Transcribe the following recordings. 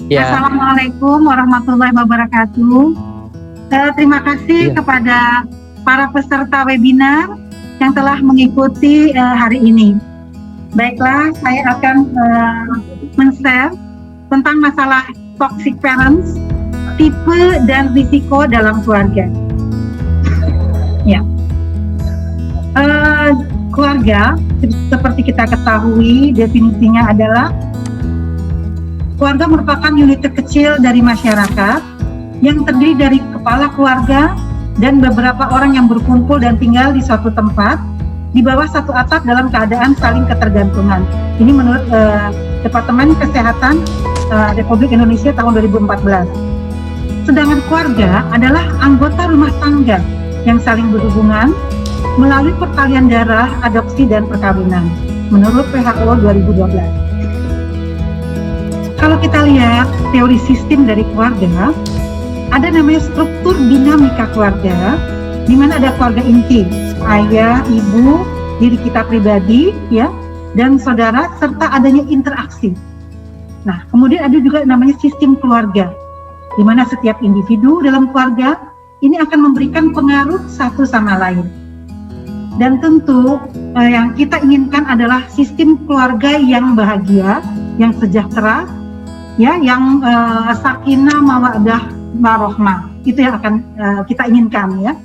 Ya, Assalamualaikum warahmatullahi wabarakatuh. Terima kasih kepada para peserta webinar yang telah mengikuti hari ini. Baiklah, saya akan men-share tentang masalah toxic parents, tipe dan risiko dalam keluarga. Ya, keluarga seperti kita ketahui definisinya adalah keluarga merupakan unit terkecil dari masyarakat yang terdiri dari kepala keluarga dan beberapa orang yang berkumpul dan tinggal di suatu tempat di bawah satu atap dalam keadaan saling ketergantungan. Ini menurut Departemen Kesehatan Republik Indonesia tahun 2014. Sedangkan keluarga adalah anggota rumah tangga yang saling berhubungan melalui pertalian darah, adopsi, dan perkawinan menurut WHO 2012. Kalau kita lihat teori sistem dari keluarga, ada namanya struktur dinamika keluarga, di mana ada keluarga inti, ayah, ibu, diri kita pribadi, ya, dan saudara, serta adanya interaksi. Nah, kemudian ada juga namanya sistem keluarga, di mana setiap individu dalam keluarga ini akan memberikan pengaruh satu sama lain. Dan tentu yang kita inginkan adalah sistem keluarga yang bahagia, yang sejahtera, ya, yang sakinah mawaddah warohmah, itu yang akan kita inginkan, ya.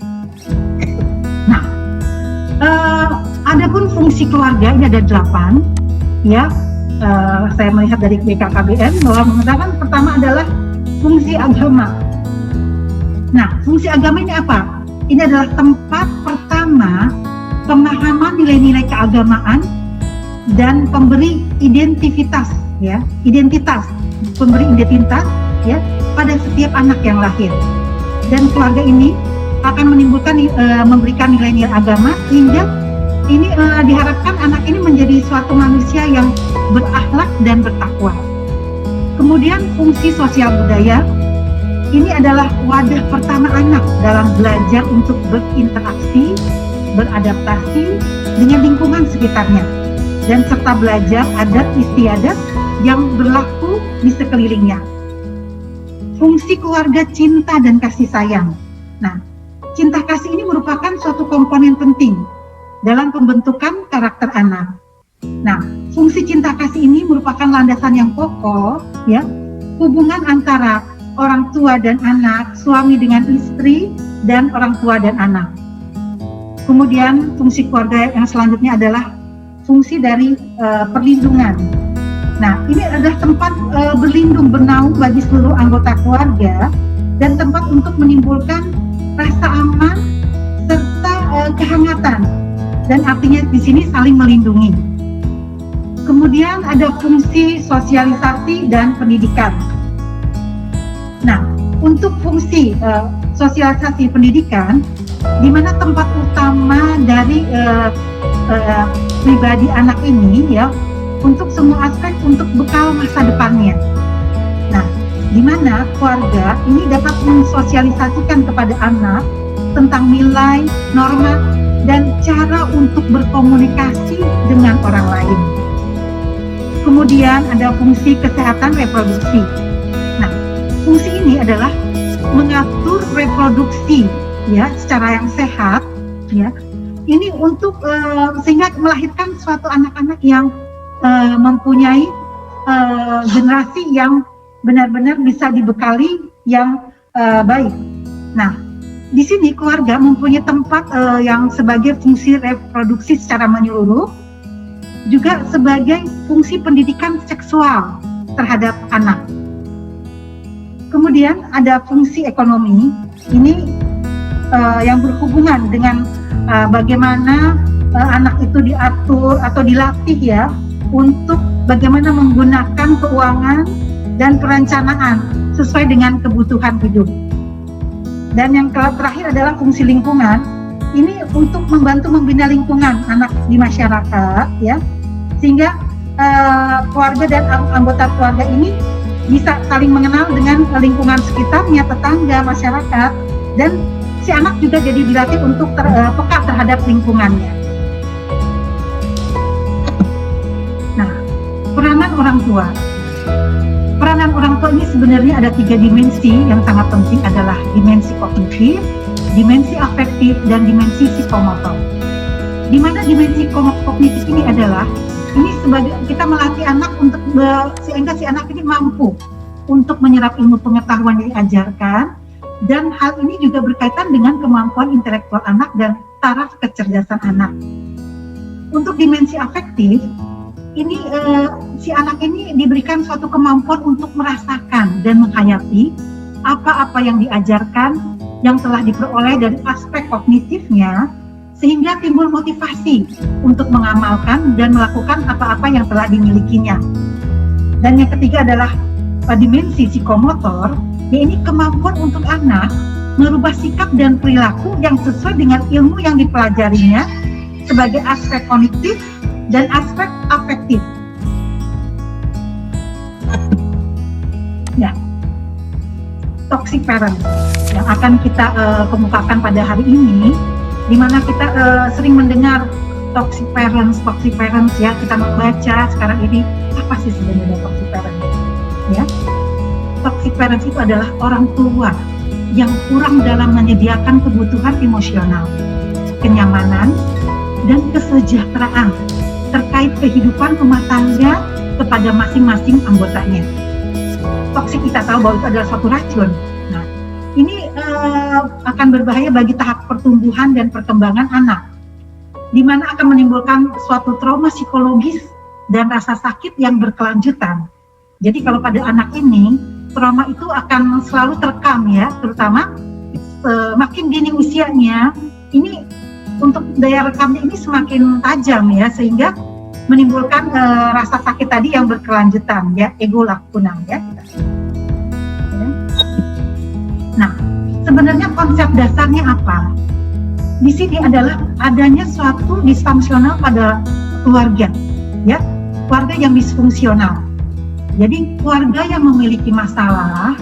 Nah, adapun fungsi keluarga ini ada 8, ya. Saya melihat dari BKKBN bahwa mengatakan pertama adalah fungsi agama. Nah, fungsi agama ini apa? Ini adalah tempat pertama pemahaman nilai-nilai keagamaan dan pemberi identitas, ya, pemberi identitas, ya, pada setiap anak yang lahir. Dan keluarga ini akan menimbulkan memberikan nilai-nilai agama hingga ini diharapkan anak ini menjadi suatu manusia yang berakhlak dan bertakwa. Kemudian fungsi sosial budaya ini adalah wadah pertama anak dalam belajar untuk berinteraksi, beradaptasi dengan lingkungan sekitarnya, dan serta belajar adat istiadat yang berlaku di sekelilingnya. Fungsi keluarga cinta dan kasih sayang. Nah, cinta kasih ini merupakan suatu komponen penting dalam pembentukan karakter anak. Nah, fungsi cinta kasih ini merupakan landasan yang kokoh, ya, hubungan antara orang tua dan anak, suami dengan istri, dan orang tua dan anak. Kemudian fungsi keluarga yang selanjutnya adalah fungsi dari perlindungan. Nah, ini adalah tempat berlindung bernaung bagi seluruh anggota keluarga dan tempat untuk menimbulkan rasa aman serta kehangatan. Dan artinya di sini saling melindungi. Kemudian ada fungsi sosialisasi dan pendidikan. Nah, untuk fungsi sosialisasi pendidikan, di mana tempat utama dari pribadi anak ini, ya, untuk semua aspek untuk bekal masa depannya. Nah, di mana keluarga ini dapat mensosialisasikan kepada anak tentang nilai, norma, dan cara untuk berkomunikasi dengan orang lain. Kemudian ada fungsi kesehatan reproduksi. Nah, fungsi ini adalah mengatur reproduksi, ya, secara yang sehat, ya. Ini untuk sehingga melahirkan suatu anak-anak yang mempunyai generasi yang benar-benar bisa dibekali yang baik. Nah, di sini keluarga mempunyai tempat yang sebagai fungsi reproduksi secara menyeluruh, juga sebagai fungsi pendidikan seksual terhadap anak. Kemudian ada fungsi ekonomi, ini yang berhubungan dengan bagaimana anak itu diatur atau dilatih, ya, untuk bagaimana menggunakan keuangan dan perencanaan sesuai dengan kebutuhan hidup. Dan yang terakhir adalah fungsi lingkungan, ini untuk membantu membina lingkungan anak di masyarakat, ya, sehingga keluarga dan anggota keluarga ini bisa saling mengenal dengan lingkungan sekitarnya, tetangga, masyarakat, dan si anak juga jadi dilatih untuk peka terhadap lingkungannya. Nah, peranan orang tua. peranan orang tua ini sebenarnya ada 3 dimensi yang sangat penting, adalah dimensi kognitif, dimensi afektif, dan dimensi psikomotor. Di mana dimensi kognitif ini adalah, ini sebagai kita melatih anak untuk sehingga si anak ini mampu untuk menyerap ilmu pengetahuan yang diajarkan, dan hal ini juga berkaitan dengan kemampuan intelektual anak dan taraf kecerdasan anak. Untuk dimensi afektif, ini si anak ini diberikan suatu kemampuan untuk merasakan dan menghayati apa-apa yang diajarkan yang telah diperoleh dari aspek kognitifnya, sehingga timbul motivasi untuk mengamalkan dan melakukan apa-apa yang telah dimilikinya. Dan yang ketiga adalah dimensi psikomotor, yaitu kemampuan untuk anak merubah sikap dan perilaku yang sesuai dengan ilmu yang dipelajarinya sebagai aspek kognitif dan aspek afektif. Ya, toxic parent yang akan kita kemukakan pada hari ini, di mana kita sering mendengar toxic parents ya, kita membaca sekarang ini apa sih sebenarnya toxic parents? Ya, toxic parents itu adalah orang tua yang kurang dalam menyediakan kebutuhan emosional, kenyamanan, dan kesejahteraan terkait kehidupan rumah tangga kepada masing-masing anggotanya. Toksik kita tahu bahwa itu adalah suatu racun. Nah, ini akan berbahaya bagi tahap pertumbuhan dan perkembangan anak, di mana akan menimbulkan suatu trauma psikologis dan rasa sakit yang berkelanjutan. Jadi kalau pada anak ini, trauma itu akan selalu terekam ya, terutama makin dini usianya, ini untuk daya rekamnya ini semakin tajam ya, sehingga menimbulkan rasa sakit tadi yang berkelanjutan ya, ego lakunang ya. Nah, sebenarnya konsep dasarnya apa? Di sini adalah adanya suatu disfungsional pada keluarga ya, keluarga yang disfungsional. Jadi keluarga yang memiliki masalah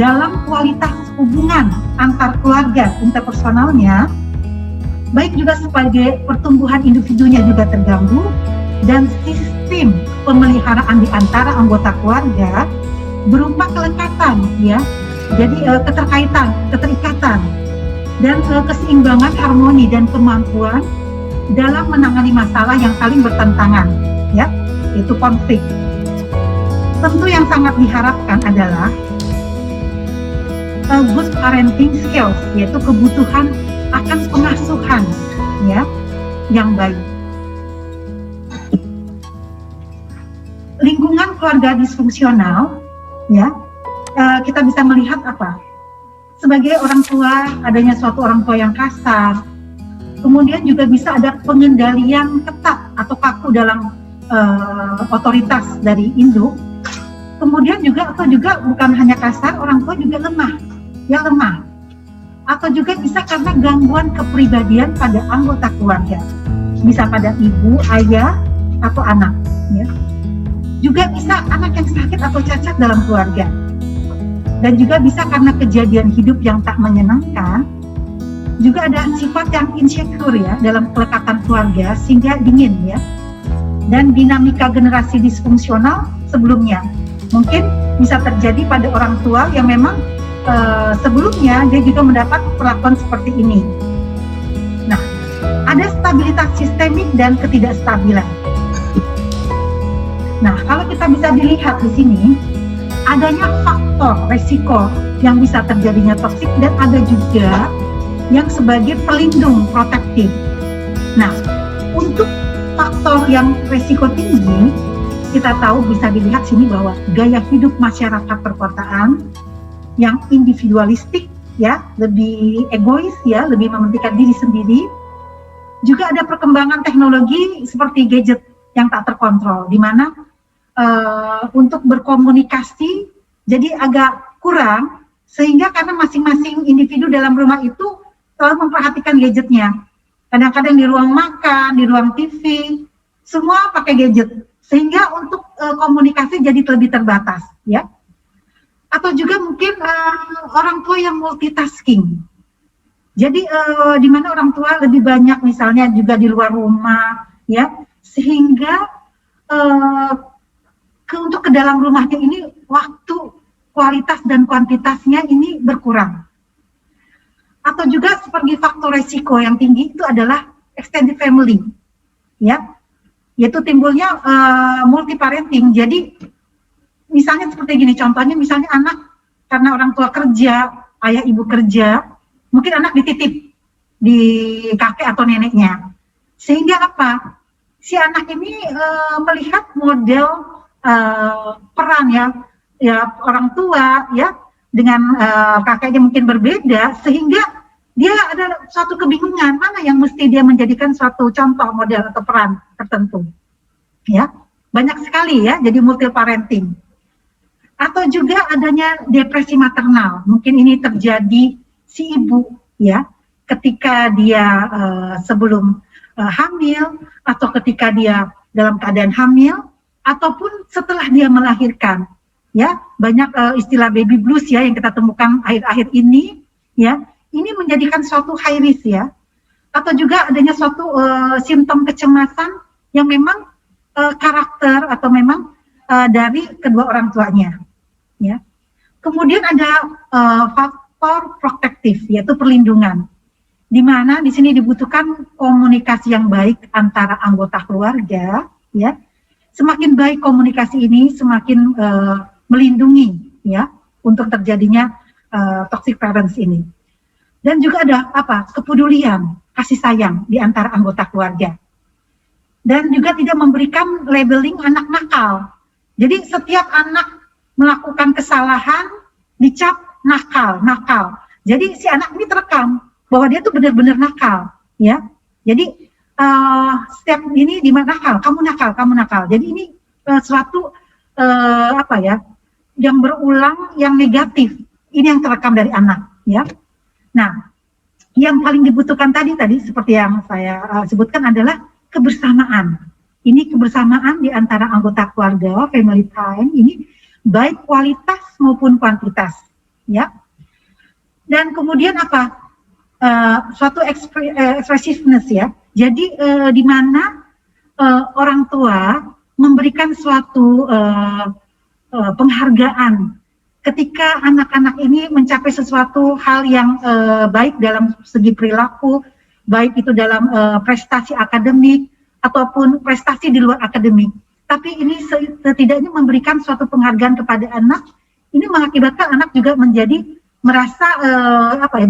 dalam kualitas hubungan antar keluarga interpersonalnya, baik juga sebagai pertumbuhan individunya juga terganggu, dan sistem pemeliharaan di antara anggota keluarga berupa kelekatan ya, jadi keterikatan dan keseimbangan harmoni dan kemampuan dalam menangani masalah yang saling bertentangan ya, yaitu konflik. Tentu yang sangat diharapkan adalah good parenting skills, yaitu kebutuhan akan pengasuhan ya yang baik. Lingkungan keluarga disfungsional ya, kita bisa melihat apa? Sebagai orang tua, adanya suatu orang tua yang kasar, kemudian juga bisa ada pengendalian ketat atau kaku dalam otoritas dari induk. Kemudian juga bukan hanya kasar, orang tua juga lemah, atau juga bisa karena gangguan kepribadian pada anggota keluarga, bisa pada ibu, ayah, atau anak ya. Juga bisa anak yang sakit atau cacat dalam keluarga, dan juga bisa karena kejadian hidup yang tak menyenangkan. Juga ada sifat yang insecure ya dalam kelekatan keluarga sehingga dingin ya, dan dinamika generasi disfungsional sebelumnya mungkin bisa terjadi pada orang tua yang memang sebelumnya dia juga mendapat perlakuan seperti ini. Nah, ada stabilitas sistemik dan ketidakstabilan. Nah, kalau kita bisa dilihat di sini, adanya faktor resiko yang bisa terjadinya toksik, dan ada juga yang sebagai pelindung protektif. Nah, untuk faktor yang resiko tinggi, kita tahu bisa dilihat sini bahwa gaya hidup masyarakat perkotaan yang individualistik ya, lebih egois ya, lebih mementingkan diri sendiri. Juga ada perkembangan teknologi seperti gadget yang tak terkontrol, di mana untuk berkomunikasi jadi agak kurang, sehingga karena masing-masing individu dalam rumah itu selalu memperhatikan gadgetnya. Kadang-kadang di ruang makan, di ruang TV, semua pakai gadget, sehingga untuk komunikasi jadi lebih terbatas ya. Atau juga mungkin orang tua yang multitasking. Jadi di mana orang tua lebih banyak misalnya juga di luar rumah ya, sehingga untuk ke dalam rumahnya ini waktu, kualitas dan kuantitasnya ini berkurang. Atau juga seperti faktor resiko yang tinggi itu adalah extended family, ya, yaitu timbulnya multi parenting. Jadi misalnya seperti gini, contohnya misalnya anak karena orang tua kerja, ayah ibu kerja, mungkin anak dititip di kakek atau neneknya, sehingga apa? Si anak ini melihat model peran ya orang tua ya dengan kakeknya mungkin berbeda, sehingga dia ada suatu kebingungan mana yang mesti dia menjadikan suatu contoh model atau peran tertentu. Ya, banyak sekali ya, jadi multi parenting. Atau juga adanya depresi maternal. Mungkin ini terjadi si ibu ya, ketika dia sebelum hamil, atau ketika dia dalam keadaan hamil, ataupun setelah dia melahirkan. Ya, banyak istilah baby blues ya yang kita temukan akhir-akhir ini, ya. Ini menjadikan suatu high risk ya. Atau juga adanya suatu simptom kecemasan yang memang karakter atau memang dari kedua orang tuanya, ya. Kemudian ada faktor protektif, yaitu perlindungan, di mana di sini dibutuhkan komunikasi yang baik antara anggota keluarga, ya. Semakin baik komunikasi ini, semakin melindungi, ya, untuk terjadinya toxic parents ini. Dan juga ada apa? Kepedulian, kasih sayang di antara anggota keluarga. Dan juga tidak memberikan labeling anak nakal. Jadi setiap anak melakukan kesalahan dicap nakal. Jadi si anak ini terekam bahwa dia tuh benar-benar nakal, ya. Jadi setiap ini di mana nakal, kamu nakal. Jadi ini suatu apa ya, yang berulang, yang negatif. Ini yang terekam dari anak, ya. Nah, yang paling dibutuhkan tadi seperti yang saya sebutkan adalah kebersamaan. Ini kebersamaan di antara anggota keluarga, family time ini baik kualitas maupun kuantitas, ya. Dan kemudian apa? Suatu expressiveness ya. Jadi di mana orang tua memberikan suatu penghargaan ketika anak-anak ini mencapai sesuatu hal yang baik dalam segi perilaku, baik itu dalam prestasi akademik ataupun prestasi di luar akademik. Tapi ini setidaknya memberikan suatu penghargaan kepada anak, ini mengakibatkan anak juga menjadi merasa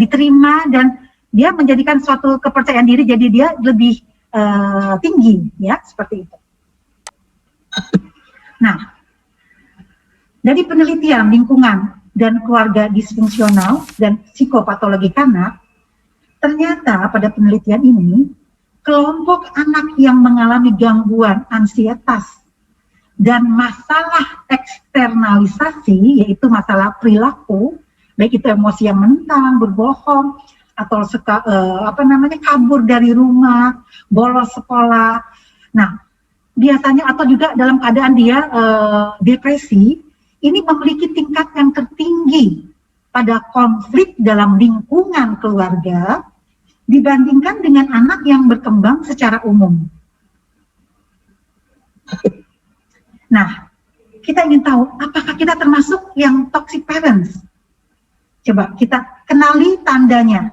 diterima, dan dia menjadikan suatu kepercayaan diri, jadi dia lebih tinggi, ya, seperti itu. Nah, dari penelitian lingkungan dan keluarga disfungsional dan psikopatologi kanak, ternyata pada penelitian ini, kelompok anak yang mengalami gangguan ansietas dan masalah eksternalisasi, yaitu masalah perilaku, baik itu emosi yang menentang, berbohong, atau kabur dari rumah, bolos sekolah. Nah, biasanya atau juga dalam keadaan dia depresi, ini memiliki tingkat yang tertinggi pada konflik dalam lingkungan keluarga dibandingkan dengan anak yang berkembang secara umum. Nah, kita ingin tahu apakah kita termasuk yang toxic parents? Coba kita kenali tandanya.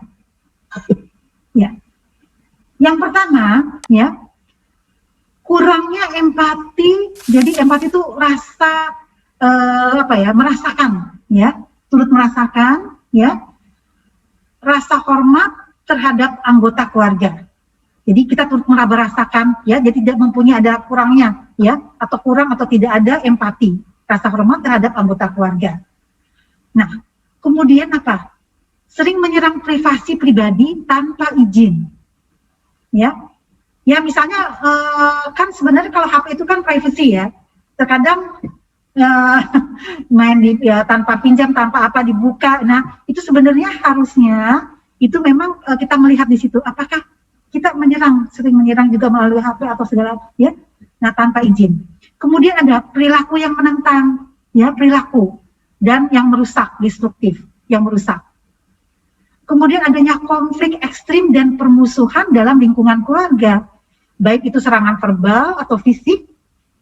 Ya. Yang pertama, ya, kurangnya empati. Jadi empati itu rasa merasakan, ya, turut merasakan, ya, rasa hormat terhadap anggota keluarga. Jadi kita turut merasakan, ya, jadi tidak mempunyai ada kurangnya, ya, atau kurang atau tidak ada empati, rasa hormat terhadap anggota keluarga. Nah, kemudian apa? Sering menyerang privasi pribadi tanpa izin, ya. Ya misalnya kan sebenarnya kalau HP itu kan privacy, ya. Terkadang main tanpa pinjam, tanpa apa, dibuka. Nah, itu sebenarnya harusnya itu memang kita melihat di situ apakah kita sering menyerang juga melalui HP atau segala, ya. Nah, tanpa izin. Kemudian ada perilaku yang menentang, ya, perilaku dan yang merusak, destruktif, yang merusak. Kemudian adanya konflik ekstrim dan permusuhan dalam lingkungan keluarga, baik itu serangan verbal atau fisik.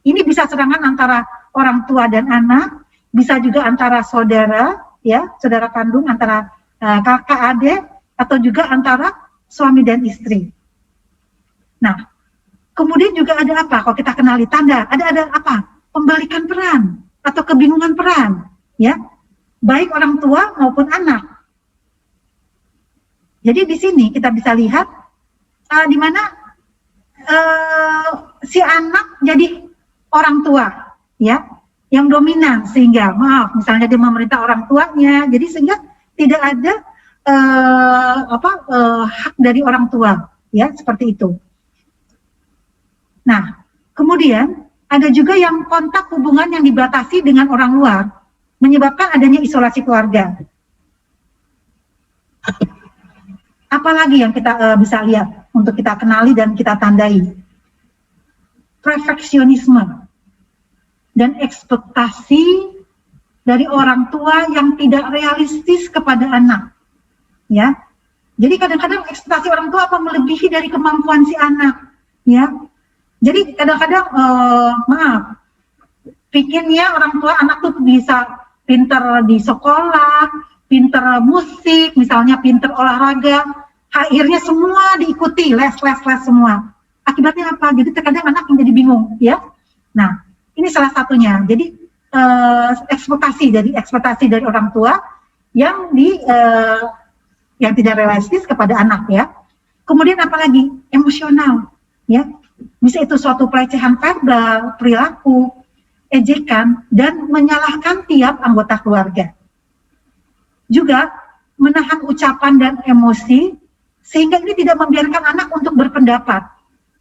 Ini bisa serangan antara orang tua dan anak, bisa juga antara saudara, ya, saudara kandung, antara kakak adik, atau juga antara suami dan istri. Nah, kemudian juga ada apa? Kalau kita kenali tanda, ada apa? Pembalikan peran atau kebingungan peran, ya, baik orang tua maupun anak. Jadi di sini kita bisa lihat di mana si anak jadi orang tua, ya, yang dominan, sehingga misalnya dia memerintah orang tuanya, jadi sehingga tidak ada hak dari orang tua, ya, seperti itu. Nah, kemudian ada juga yang kontak hubungan yang dibatasi dengan orang luar, menyebabkan adanya isolasi keluarga. Apalagi yang kita bisa lihat untuk kita kenali dan kita tandai? Perfeksionisme dan ekspektasi dari orang tua yang tidak realistis kepada anak, ya. Jadi kadang-kadang ekspektasi orang tua melebihi dari kemampuan si anak, ya. Jadi kadang-kadang pikirnya orang tua anak tuh bisa pinter di sekolah, pinter musik, misalnya pinter olahraga, akhirnya semua diikuti, les semua. Akibatnya apa? Jadi terkadang anak menjadi bingung, ya. Nah, ini salah satunya. Jadi ekspektasi dari orang tua yang tidak realistis kepada anak, ya. Kemudian apalagi emosional, ya. Bisa itu suatu pelecehan verbal, perilaku, ejekan, dan menyalahkan tiap anggota keluarga. Juga menahan ucapan dan emosi, sehingga ini tidak membiarkan anak untuk berpendapat,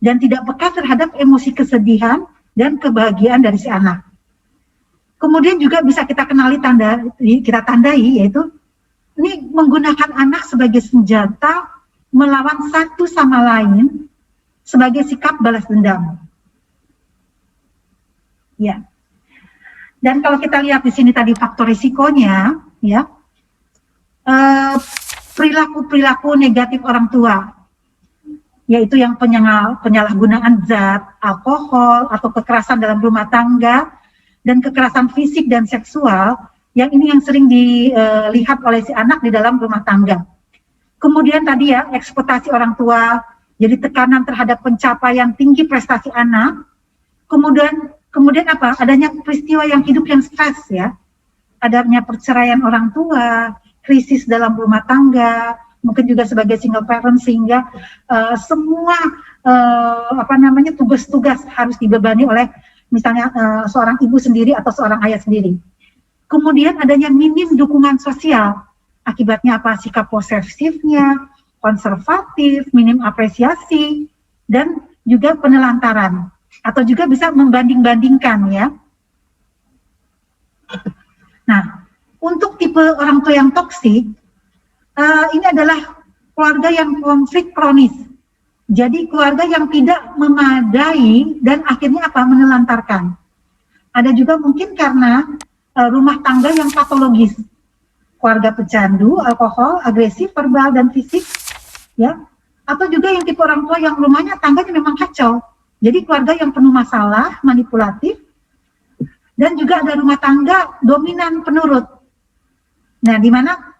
dan tidak peka terhadap emosi kesedihan dan kebahagiaan dari si anak. Kemudian juga bisa kita kenali kita tandai, yaitu ini menggunakan anak sebagai senjata melawan satu sama lain, sebagai sikap balas dendam. Ya. Dan kalau kita lihat di sini tadi faktor risikonya, ya, perilaku negatif orang tua, yaitu yang penyalahgunaan zat, alkohol, atau kekerasan dalam rumah tangga, dan kekerasan fisik dan seksual, yang ini yang sering dilihat oleh si anak di dalam rumah tangga. Kemudian tadi ya, ekspektasi orang tua, jadi tekanan terhadap pencapaian tinggi prestasi anak. Kemudian apa? Adanya peristiwa hidup yang stres, ya. Adanya perceraian orang tua, krisis dalam rumah tangga, mungkin juga sebagai single parent, sehingga semua tugas-tugas harus dibebani oleh misalnya seorang ibu sendiri atau seorang ayah sendiri. Kemudian adanya minim dukungan sosial, akibatnya apa? Sikap posesifnya, konservatif, minim apresiasi, dan juga penelantaran, atau juga bisa membanding-bandingkan, ya. Nah, untuk tipe orang tua yang toksik, ini adalah keluarga yang konflik kronis. Jadi keluarga yang tidak memadai dan akhirnya apa? Menelantarkan. Ada juga mungkin karena rumah tangga yang patologis. Keluarga pecandu, alkohol, agresif, verbal, dan fisik, ya. Atau juga yang tipe orang tua yang rumahnya tangganya memang kacau. Jadi keluarga yang penuh masalah, manipulatif, dan juga ada rumah tangga dominan penurut. Nah, di mana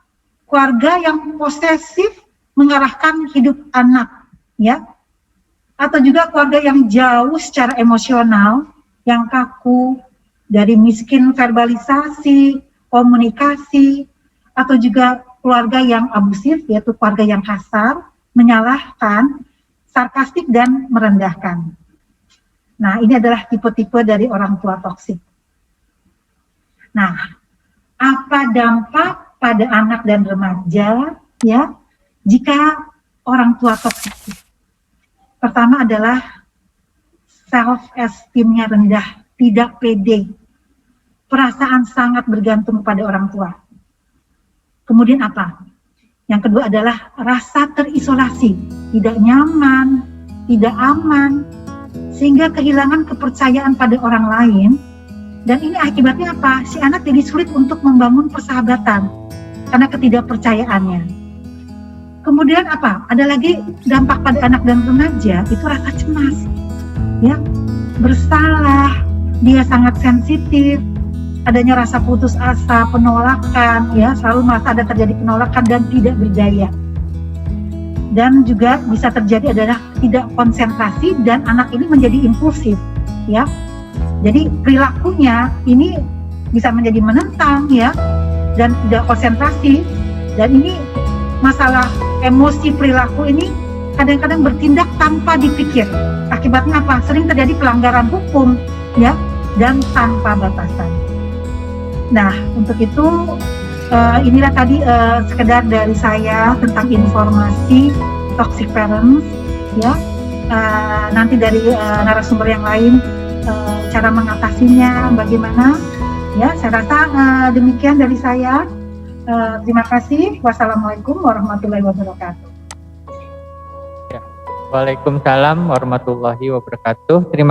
keluarga yang posesif mengarahkan hidup anak, ya. Atau juga keluarga yang jauh secara emosional, yang kaku, dari miskin verbalisasi, komunikasi, atau juga keluarga yang abusif, yaitu keluarga yang kasar, menyalahkan, sarkastik, dan merendahkan. Nah, ini adalah tipe-tipe dari orang tua toksik. Nah, apa dampak pada anak dan remaja, ya, jika orang tua toksik? Pertama adalah self-esteem-nya rendah, tidak pede, perasaan sangat bergantung pada orang tua. Kemudian apa? Yang kedua adalah rasa terisolasi, tidak nyaman, tidak aman, sehingga kehilangan kepercayaan pada orang lain. Dan ini akibatnya apa? Si anak jadi sulit untuk membangun persahabatan karena ketidakpercayaannya. Kemudian apa? Ada lagi dampak pada anak dan remaja, itu rasa cemas, ya, bersalah, dia sangat sensitif, adanya rasa putus asa, penolakan, ya, selalu merasa ada terjadi penolakan dan tidak berdaya. Dan juga bisa terjadi adalah tidak konsentrasi dan anak ini menjadi impulsif, ya. Jadi perilakunya ini bisa menjadi menentang, ya, dan tidak konsentrasi. Dan ini masalah emosi perilaku ini kadang-kadang bertindak tanpa dipikir. Akibatnya apa? Sering terjadi pelanggaran hukum, ya, dan tanpa batasan. Nah, untuk itu inilah tadi sekedar dari saya tentang informasi toxic parents, ya. Nanti dari narasumber yang lain cara mengatasinya bagaimana, ya. Saya rasa demikian dari saya. Terima kasih. Wassalamualaikum warahmatullahi wabarakatuh. Waalaikumsalam warahmatullahi wabarakatuh. Terima